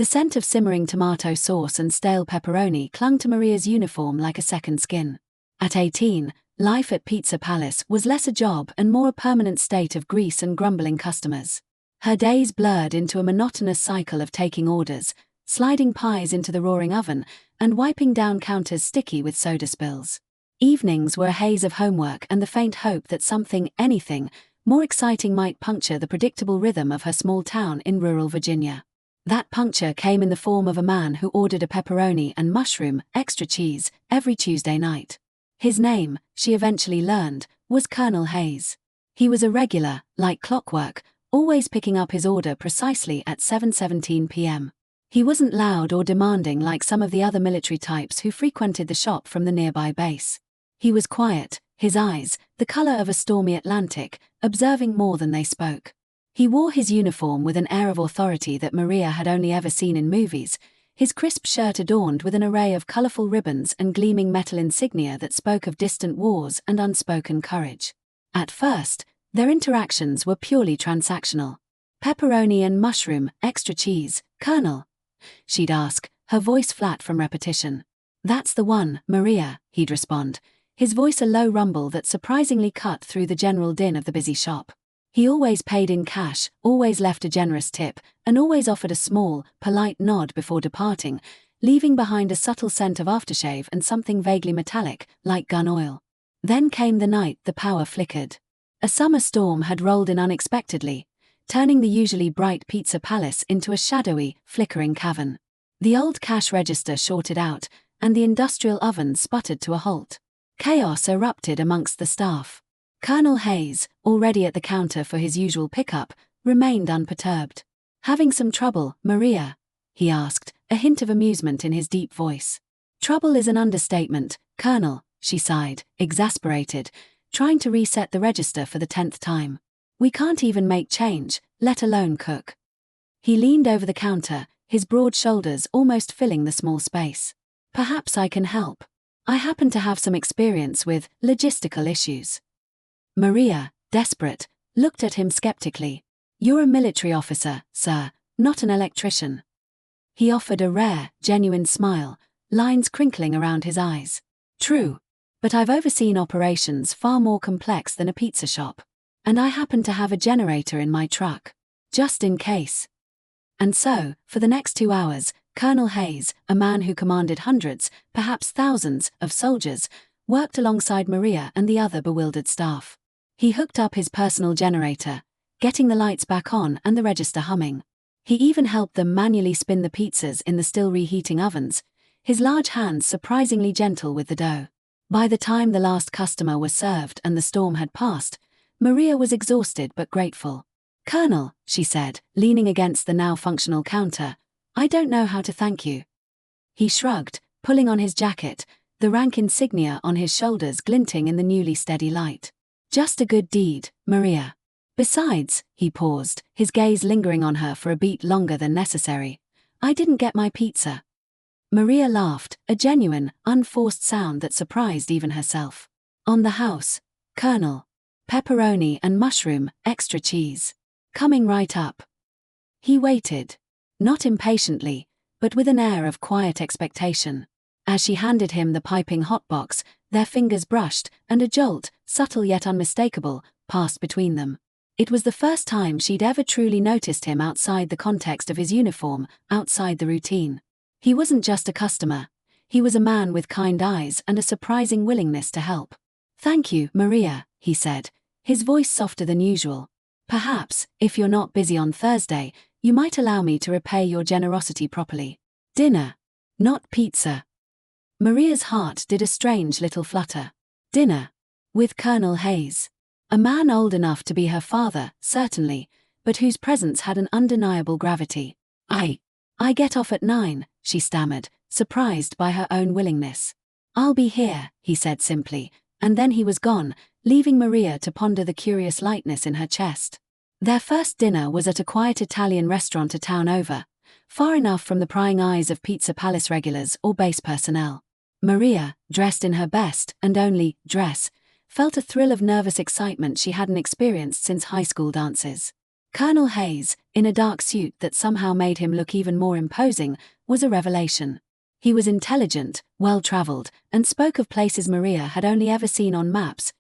The scent of simmering tomato sauce and stale pepperoni clung to Maria's uniform like a second skin. At 18, life at Pizza Palace was less a job and more a permanent state of grease and grumbling customers. Her days blurred into a monotonous cycle of taking orders, sliding pies into the roaring oven, and wiping down counters sticky with soda spills. Evenings were a haze of homework and the faint hope that something, anything, more exciting might puncture the predictable rhythm of her small town in rural Virginia. That puncture came in the form of a man who ordered a pepperoni and mushroom, extra cheese, every Tuesday night. His name, she eventually learned, was Colonel Hayes. He was a regular, like clockwork, always picking up his order precisely at 7:17 p.m. He wasn't loud or demanding like some of the other military types who frequented the shop from the nearby base. He was quiet, his eyes, the color of a stormy Atlantic, observing more than they spoke. He wore his uniform with an air of authority that Maria had only ever seen in movies, his crisp shirt adorned with an array of colorful ribbons and gleaming metal insignia that spoke of distant wars and unspoken courage. At first, their interactions were purely transactional. "Pepperoni and mushroom, extra cheese, Colonel?" she'd ask, her voice flat from repetition. "That's the one, Maria," he'd respond, his voice a low rumble that surprisingly cut through the general din of the busy shop. He always paid in cash, always left a generous tip, and always offered a small, polite nod before departing, leaving behind a subtle scent of aftershave and something vaguely metallic, like gun oil. Then came the night the power flickered. A summer storm had rolled in unexpectedly, turning the usually bright Pizza Palace into a shadowy, flickering cavern. The old cash register shorted out, and the industrial oven sputtered to a halt. Chaos erupted amongst the staff. Colonel Hayes, already at the counter for his usual pickup, remained unperturbed. "Having some trouble, Maria?" he asked, a hint of amusement in his deep voice. "Trouble is an understatement, Colonel," she sighed, exasperated, trying to reset the register for the 10th time. "We can't even make change, let alone cook." He leaned over the counter, his broad shoulders almost filling the small space. "Perhaps I can help. I happen to have some experience with logistical issues." Maria, desperate, looked at him skeptically. "You're a military officer, sir, not an electrician." He offered a rare, genuine smile, lines crinkling around his eyes. "True. But I've overseen operations far more complex than a pizza shop. And I happen to have a generator in my truck. Just in case." And so, for the next 2 hours, Colonel Hayes, a man who commanded hundreds, perhaps thousands, of soldiers, worked alongside Maria and the other bewildered staff. He hooked up his personal generator, getting the lights back on and the register humming. He even helped them manually spin the pizzas in the still reheating ovens, his large hands surprisingly gentle with the dough. By the time the last customer was served and the storm had passed, Maria was exhausted but grateful. "Colonel," she said, leaning against the now functional counter, "I don't know how to thank you." He shrugged, pulling on his jacket, the rank insignia on his shoulders glinting in the newly steady light. "Just a good deed, Maria. Besides," he paused, his gaze lingering on her for a beat longer than necessary, "I didn't get my pizza." Maria laughed, a genuine, unforced sound that surprised even herself. "On the house, Colonel. Pepperoni and mushroom, extra cheese. Coming right up." He waited. Not impatiently, but with an air of quiet expectation. As she handed him the piping hot box, their fingers brushed, and a jolt, subtle yet unmistakable, passed between them. It was the first time she'd ever truly noticed him outside the context of his uniform, outside the routine. He wasn't just a customer. He was a man with kind eyes and a surprising willingness to help. "Thank you, Maria," he said, his voice softer than usual. "Perhaps, if you're not busy on Thursday, you might allow me to repay your generosity properly. Dinner, not pizza." Maria's heart did a strange little flutter. Dinner. With Colonel Hayes. A man old enough to be her father, certainly, but whose presence had an undeniable gravity. I get off at 9, she stammered, surprised by her own willingness. "I'll be here," he said simply, and then he was gone, leaving Maria to ponder the curious lightness in her chest. Their first dinner was at a quiet Italian restaurant a town over, far enough from the prying eyes of Pizza Palace regulars or base personnel. Maria, dressed in her best, and only, dress, felt a thrill of nervous excitement she hadn't experienced since high school dances. Colonel Hayes, in a dark suit that somehow made him look even more imposing, was a revelation. He was intelligent, well-traveled, and spoke of places Maria had only ever seen on maps: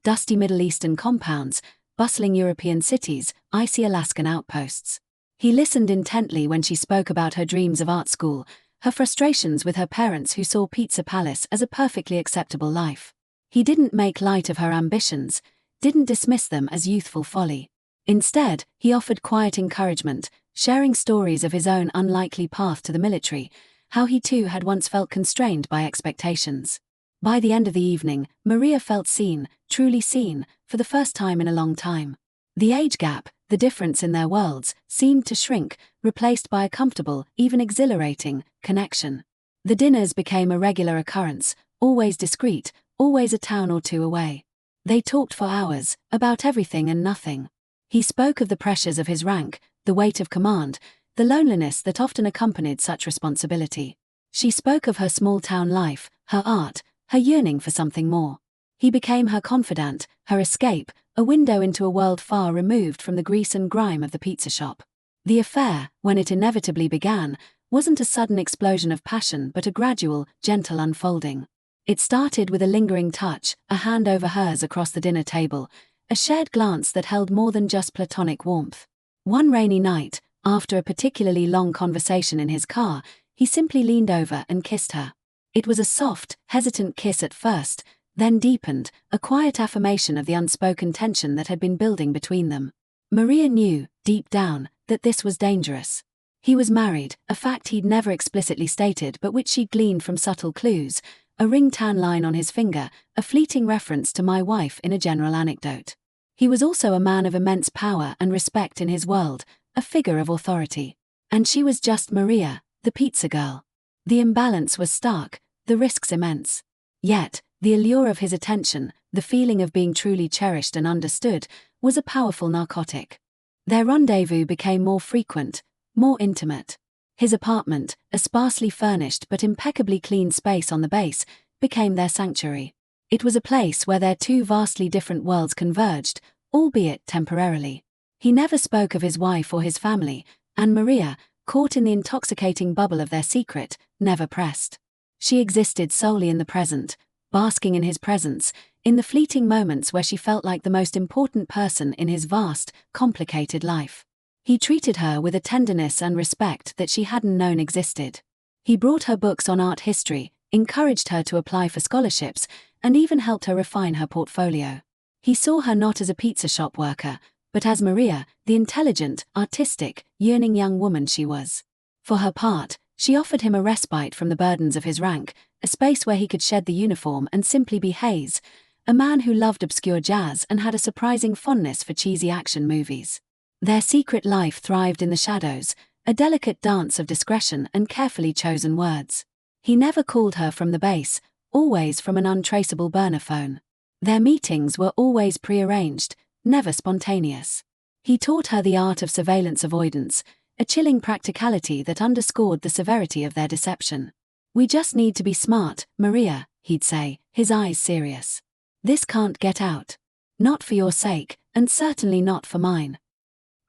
dusty Middle Eastern compounds, bustling European cities, icy Alaskan outposts. He listened intently when she spoke about her dreams of art school, her frustrations with her parents who saw Pizza Palace as a perfectly acceptable life. He didn't make light of her ambitions, didn't dismiss them as youthful folly. Instead, he offered quiet encouragement, sharing stories of his own unlikely path to the military, how he too had once felt constrained by expectations. By the end of the evening, Maria felt seen, truly seen, for the first time in a long time. The age gap, the difference in their worlds, seemed to shrink, replaced by a comfortable, even exhilarating, connection. The dinners became a regular occurrence, always discreet, always a town or two away. They talked for hours, about everything and nothing. He spoke of the pressures of his rank, the weight of command, the loneliness that often accompanied such responsibility. She spoke of her small-town life, her art, her yearning for something more. He became her confidant, her escape, a window into a world far removed from the grease and grime of the pizza shop. The affair, when it inevitably began, wasn't a sudden explosion of passion but a gradual, gentle unfolding. It started with a lingering touch, a hand over hers across the dinner table, a shared glance that held more than just platonic warmth. One rainy night, after a particularly long conversation in his car, he simply leaned over and kissed her. It was a soft, hesitant kiss at first, then deepened, a quiet affirmation of the unspoken tension that had been building between them. Maria knew, deep down, that this was dangerous. He was married, a fact he'd never explicitly stated but which she'd gleaned from subtle clues, a ring-tan line on his finger, a fleeting reference to "my wife" in a general anecdote. He was also a man of immense power and respect in his world, a figure of authority. And she was just Maria, the pizza girl. The imbalance was stark, the risks immense. Yet, the allure of his attention, the feeling of being truly cherished and understood, was a powerful narcotic. Their rendezvous became more frequent, more intimate. His apartment, a sparsely furnished but impeccably clean space on the base, became their sanctuary. It was a place where their two vastly different worlds converged, albeit temporarily. He never spoke of his wife or his family, and Maria, caught in the intoxicating bubble of their secret, never pressed. She existed solely in the present, basking in his presence, in the fleeting moments where she felt like the most important person in his vast, complicated life. He treated her with a tenderness and respect that she hadn't known existed. He brought her books on art history, encouraged her to apply for scholarships, and even helped her refine her portfolio. He saw her not as a pizza shop worker, but as Maria, the intelligent, artistic, yearning young woman she was. For her part, she offered him a respite from the burdens of his rank, a space where he could shed the uniform and simply be Hayes, a man who loved obscure jazz and had a surprising fondness for cheesy action movies. Their secret life thrived in the shadows, a delicate dance of discretion and carefully chosen words. He never called her from the base, always from an untraceable burner phone. Their meetings were always prearranged, never spontaneous. He taught her the art of surveillance avoidance, a chilling practicality that underscored the severity of their deception. "We just need to be smart, Maria," he'd say, his eyes serious. "This can't get out. Not for your sake, and certainly not for mine."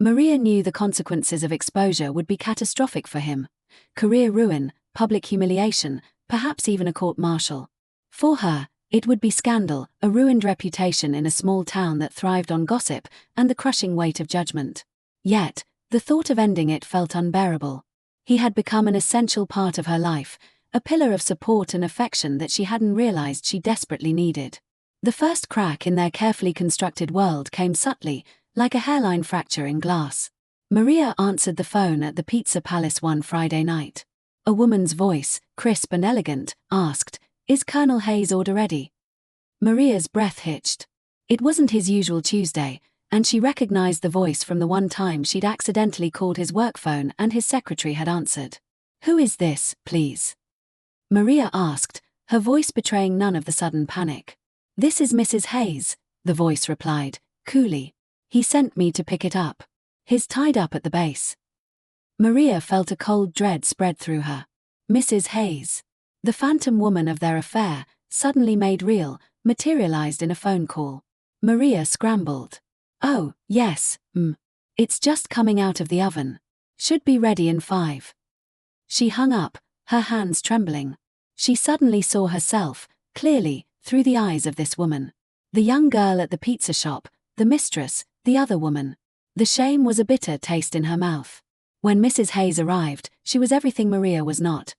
Maria knew the consequences of exposure would be catastrophic for him. Career ruin, public humiliation, perhaps even a court-martial. For her, it would be scandal, a ruined reputation in a small town that thrived on gossip, and the crushing weight of judgment. Yet, the thought of ending it felt unbearable. He had become an essential part of her life, a pillar of support and affection that she hadn't realized she desperately needed. The first crack in their carefully constructed world came subtly, like a hairline fracture in glass. Maria answered the phone at the Pizza Palace one Friday night. A woman's voice, crisp and elegant, asked, "Is Colonel Hayes' order ready?" Maria's breath hitched. It wasn't his usual Tuesday, and she recognized the voice from the one time she'd accidentally called his work phone and his secretary had answered. "Who is this, please?" Maria asked, her voice betraying none of the sudden panic. "This is Mrs. Hayes," the voice replied, coolly. "He sent me to pick it up. He's tied up at the base." Maria felt a cold dread spread through her. Mrs. Hayes, the phantom woman of their affair, suddenly made real, materialized in a phone call. Maria scrambled. "Oh, yes, It's just coming out of the oven. Should be ready in 5. She hung up, her hands trembling. She suddenly saw herself, clearly, through the eyes of this woman. The young girl at the pizza shop, the mistress, the other woman. The shame was a bitter taste in her mouth. When Mrs. Hayes arrived, she was everything Maria was not.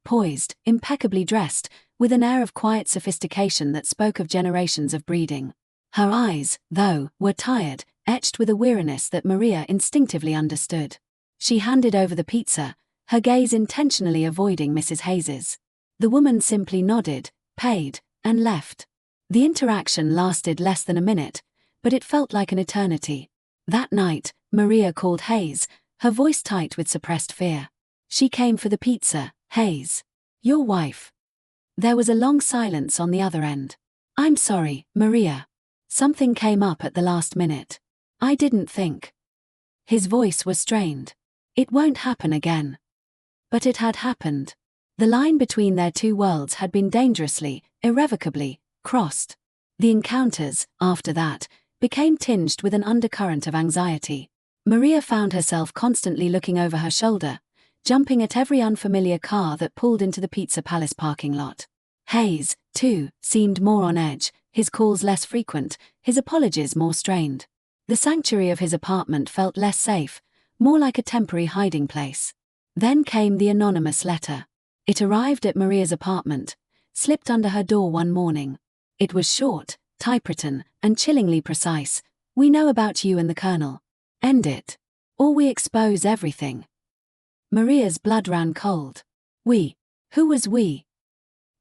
Poised, impeccably dressed, with an air of quiet sophistication that spoke of generations of breeding. Her eyes, though, were tired, etched with a weariness that Maria instinctively understood. She handed over the pizza, her gaze intentionally avoiding Mrs. Hayes's. The woman simply nodded, paid, and left. The interaction lasted less than a minute, but it felt like an eternity. That night, Maria called Hayes, her voice tight with suppressed fear. She came for the pizza, Hayes. Your wife. There was a long silence on the other end. I'm sorry, Maria. Something came up at the last minute. I didn't think. His voice was strained. It won't happen again. But it had happened. The line between their two worlds had been dangerously, irrevocably, crossed. The encounters, after that, became tinged with an undercurrent of anxiety. Maria found herself constantly looking over her shoulder, jumping at every unfamiliar car that pulled into the Pizza Palace parking lot. Hayes, too, seemed more on edge, his calls less frequent, his apologies more strained. The sanctuary of his apartment felt less safe, more like a temporary hiding place. Then came the anonymous letter. It arrived at Maria's apartment, slipped under her door one morning. It was short, typewritten, and chillingly precise. We know about you and the Colonel. End it. Or we expose everything. Maria's blood ran cold. We. Who was we?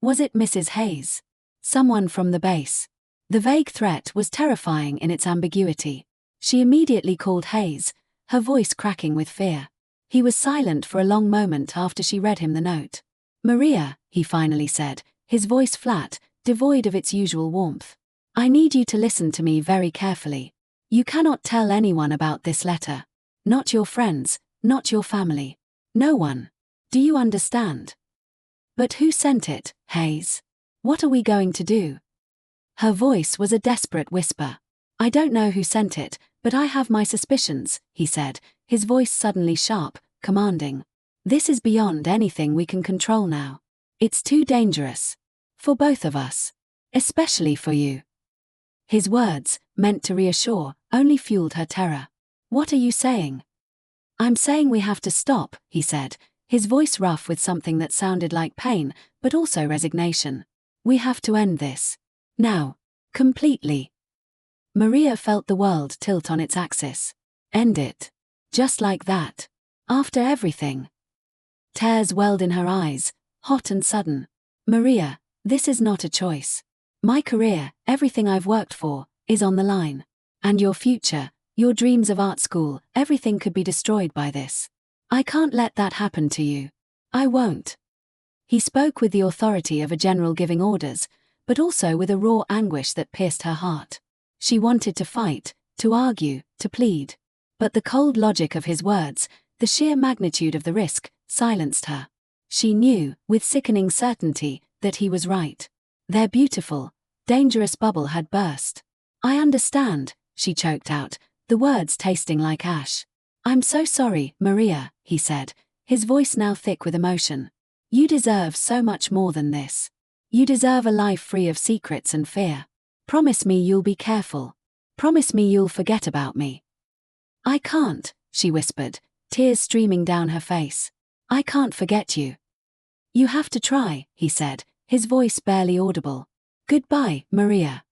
Was it Mrs. Hayes? Someone from the base? The vague threat was terrifying in its ambiguity. She immediately called Hayes, her voice cracking with fear. He was silent for a long moment after she read him the note. Maria, he finally said, his voice flat, devoid of its usual warmth. I need you to listen to me very carefully. You cannot tell anyone about this letter. Not your friends, not your family. No one. Do you understand? But who sent it, Hayes? What are we going to do? Her voice was a desperate whisper. I don't know who sent it, but I have my suspicions, he said, his voice suddenly sharp, commanding. This is beyond anything we can control now. It's too dangerous. For both of us. Especially for you. His words, meant to reassure, only fueled her terror. What are you saying? I'm saying we have to stop, he said, his voice rough with something that sounded like pain, but also resignation. We have to end this. Now. Completely. Maria felt the world tilt on its axis. End it. Just like that. After everything. Tears welled in her eyes, hot and sudden. Maria, this is not a choice. My career, everything I've worked for, is on the line. And your future, your dreams of art school, everything could be destroyed by this. I can't let that happen to you. I won't. He spoke with the authority of a general giving orders, but also with a raw anguish that pierced her heart. She wanted to fight, to argue, to plead. But the cold logic of his words, the sheer magnitude of the risk, silenced her. She knew, with sickening certainty, that he was right. Their beautiful, dangerous bubble had burst. I understand, she choked out, the words tasting like ash. I'm so sorry, Maria, he said, his voice now thick with emotion. You deserve so much more than this. You deserve a life free of secrets and fear. Promise me you'll be careful. Promise me you'll forget about me. I can't, she whispered, tears streaming down her face. I can't forget you. You have to try, he said, his voice barely audible. Goodbye, Maria.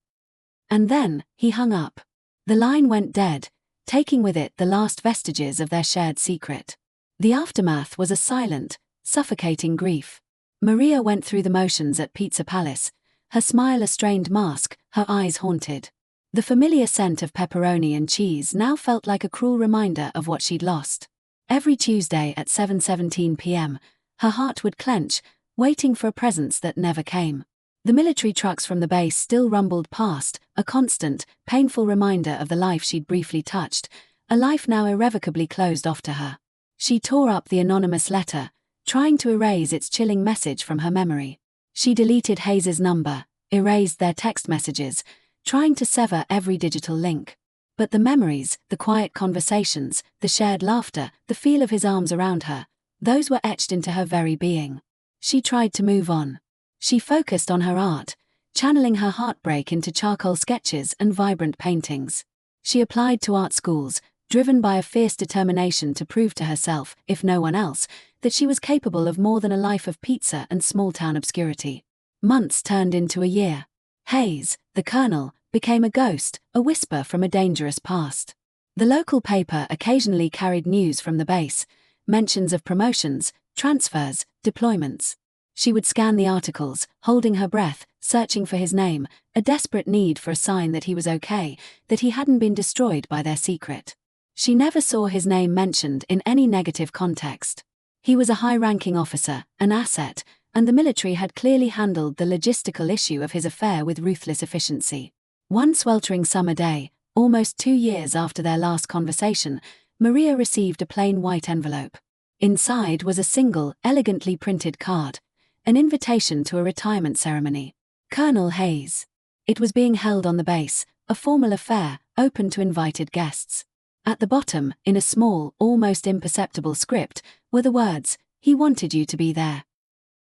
And then, he hung up. The line went dead, taking with it the last vestiges of their shared secret. The aftermath was a silent, suffocating grief. Maria went through the motions at Pizza Palace, her smile a strained mask, her eyes haunted. The familiar scent of pepperoni and cheese now felt like a cruel reminder of what she'd lost. Every Tuesday at 7:17 p.m., her heart would clench, waiting for a presence that never came. The military trucks from the base still rumbled past, a constant, painful reminder of the life she'd briefly touched, a life now irrevocably closed off to her. She tore up the anonymous letter, trying to erase its chilling message from her memory. She deleted Hayes's number, erased their text messages, trying to sever every digital link. But the memories, the quiet conversations, the shared laughter, the feel of his arms around her, those were etched into her very being. She tried to move on. She focused on her art, channeling her heartbreak into charcoal sketches and vibrant paintings. She applied to art schools, driven by a fierce determination to prove to herself, if no one else, that she was capable of more than a life of pizza and small-town obscurity. Months turned into a year. Hayes, the colonel, became a ghost, a whisper from a dangerous past. The local paper occasionally carried news from the base, mentions of promotions, transfers, deployments. She would scan the articles, holding her breath, searching for his name, a desperate need for a sign that he was okay, that he hadn't been destroyed by their secret. She never saw his name mentioned in any negative context. He was a high-ranking officer, an asset, and the military had clearly handled the logistical issue of his affair with ruthless efficiency. One sweltering summer day, almost 2 years after their last conversation, Maria received a plain white envelope. Inside was a single, elegantly printed card, an invitation to a retirement ceremony. Colonel Hayes. It was being held on the base, a formal affair, open to invited guests. At the bottom, in a small, almost imperceptible script, were the words, "He wanted you to be there."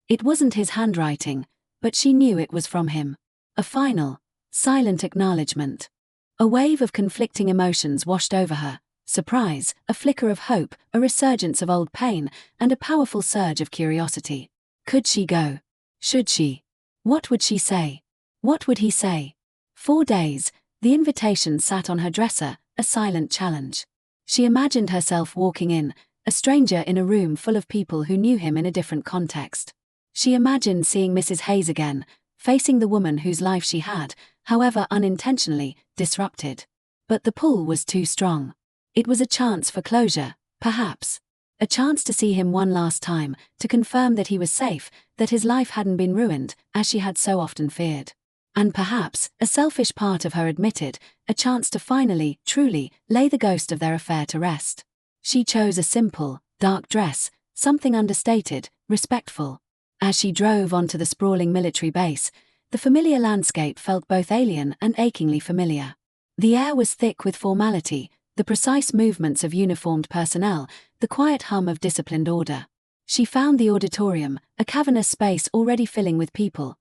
It wasn't his handwriting, but she knew it was from him. A final, silent acknowledgement. A wave of conflicting emotions washed over her: surprise, a flicker of hope, a resurgence of old pain, and a powerful surge of curiosity. Could she go? Should she? What would she say? What would he say? 4 days, the invitation sat on her dresser, a silent challenge. She imagined herself walking in, a stranger in a room full of people who knew him in a different context. She imagined seeing Mrs. Hayes again, facing the woman whose life she had, however unintentionally, disrupted. But the pull was too strong. It was a chance for closure, perhaps. A chance to see him one last time, to confirm that he was safe, that his life hadn't been ruined, as she had so often feared. And perhaps, a selfish part of her admitted, a chance to finally, truly, lay the ghost of their affair to rest. She chose a simple, dark dress, something understated, respectful. As she drove onto the sprawling military base, the familiar landscape felt both alien and achingly familiar. The air was thick with formality, the precise movements of uniformed personnel, the quiet hum of disciplined order. She found the auditorium, a cavernous space already filling with people.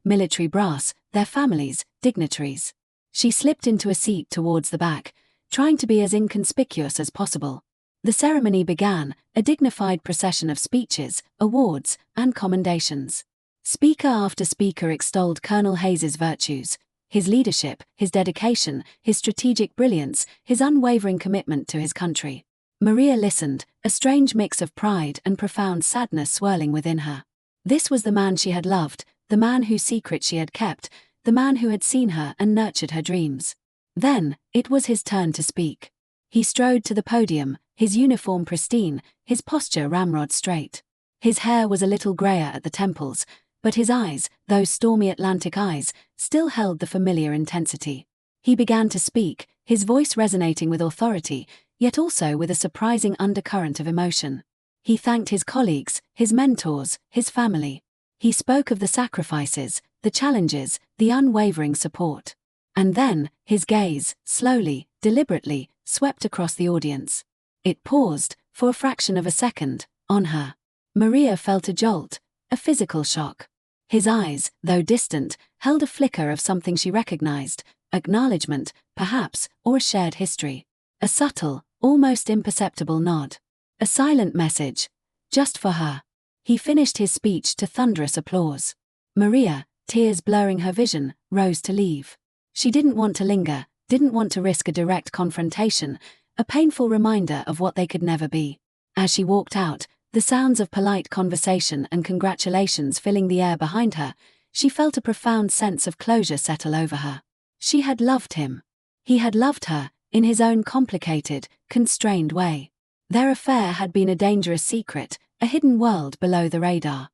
Military brass, their families, dignitaries. She slipped into a seat towards the back, trying to be as inconspicuous as possible. The ceremony began, a dignified procession of speeches, awards, and commendations. Speaker after speaker extolled Colonel Hayes's virtues, his leadership, his dedication, his strategic brilliance, his unwavering commitment to his country. Maria listened, a strange mix of pride and profound sadness swirling within her. This was the man she had loved, the man whose secret she had kept, the man who had seen her and nurtured her dreams. Then, it was his turn to speak. He strode to the podium, his uniform pristine, his posture ramrod straight. His hair was a little grayer at the temples, but his eyes, those stormy Atlantic eyes, still held the familiar intensity. He began to speak, his voice resonating with authority, yet also with a surprising undercurrent of emotion. He thanked his colleagues, his mentors, his family. He spoke of the sacrifices, the challenges, the unwavering support. And then, his gaze, slowly, deliberately, swept across the audience. It paused, for a fraction of a second, on her. Maria felt a jolt, a physical shock. His eyes, though distant, held a flicker of something she recognized, acknowledgement, perhaps, or a shared history. A subtle, almost imperceptible nod. A silent message, just for her. He finished his speech to thunderous applause. Maria, tears blurring her vision, rose to leave. She didn't want to linger, didn't want to risk a direct confrontation, a painful reminder of what they could never be. As she walked out, the sounds of polite conversation and congratulations filling the air behind her, she felt a profound sense of closure settle over her. She had loved him. He had loved her, in his own complicated, constrained way. Their affair had been a dangerous secret, a hidden world below the radar.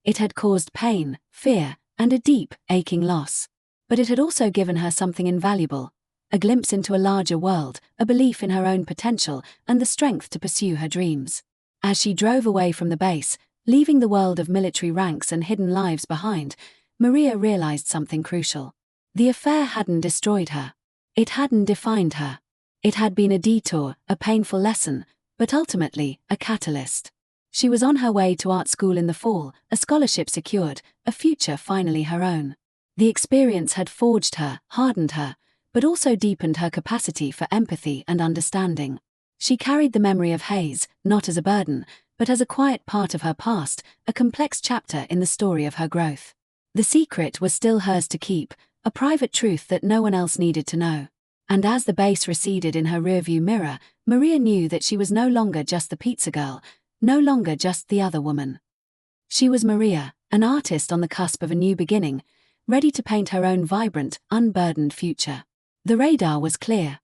It had caused pain, fear, and a deep, aching loss. But it had also given her something invaluable, a glimpse into a larger world, a belief in her own potential, and the strength to pursue her dreams. As she drove away from the base, leaving the world of military ranks and hidden lives behind, Maria realized something crucial. The affair hadn't destroyed her. It hadn't defined her. It had been a detour, a painful lesson, but ultimately, a catalyst. She was on her way to art school in the fall, a scholarship secured, a future finally her own. The experience had forged her, hardened her, but also deepened her capacity for empathy and understanding. She carried the memory of Hayes, not as a burden, but as a quiet part of her past, a complex chapter in the story of her growth. The secret was still hers to keep, a private truth that no one else needed to know. And as the base receded in her rearview mirror, Maria knew that she was no longer just the pizza girl, no longer just the other woman. She was Maria, an artist on the cusp of a new beginning, ready to paint her own vibrant, unburdened future. The radar was clear.